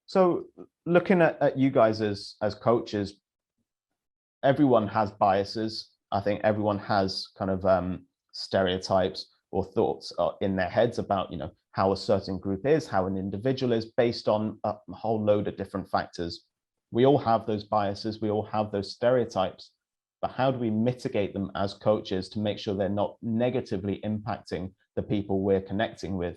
So looking at you guys as coaches, everyone has biases. I think everyone has kind of stereotypes or thoughts in their heads about, how a certain group is, how an individual is, based on a whole load of different factors. We all have those biases. We all have those stereotypes. But how do we mitigate them as coaches to make sure they're not negatively impacting the people we're connecting with?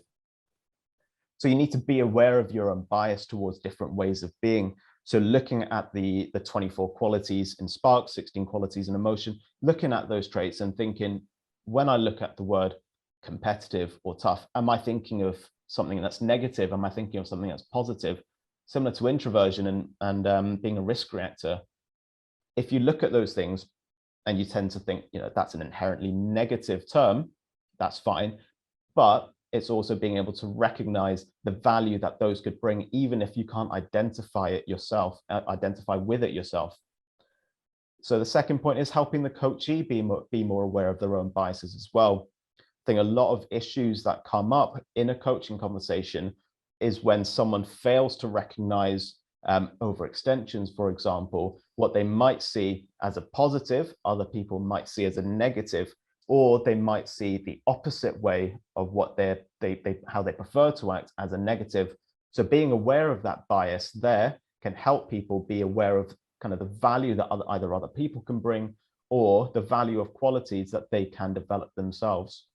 So you need to be aware of your own bias towards different ways of being. So looking at the 24 qualities in Spark, 16 qualities in emotion, looking at those traits and thinking, when I look at the word competitive or tough, am I thinking of something that's negative? Am I thinking of something that's positive? Similar to introversion and being a risk reactor. If you look at those things and you tend to think, that's an inherently negative term, that's fine. But it's also being able to recognize the value that those could bring, even if you can't identify it yourself, identify with it yourself. So the second point is helping the coachee be more aware of their own biases as well. I think a lot of issues that come up in a coaching conversation is when someone fails to recognize overextensions, for example, what they might see as a positive, other people might see as a negative, or they might see the opposite way of what how they prefer to act as a negative. So being aware of that bias there can help people be aware of kind of the value that either other people can bring or the value of qualities that they can develop themselves.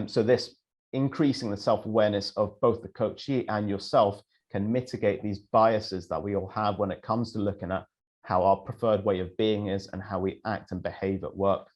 So this increasing the self-awareness of both the coachee and yourself can mitigate these biases that we all have when it comes to looking at how our preferred way of being is and how we act and behave at work.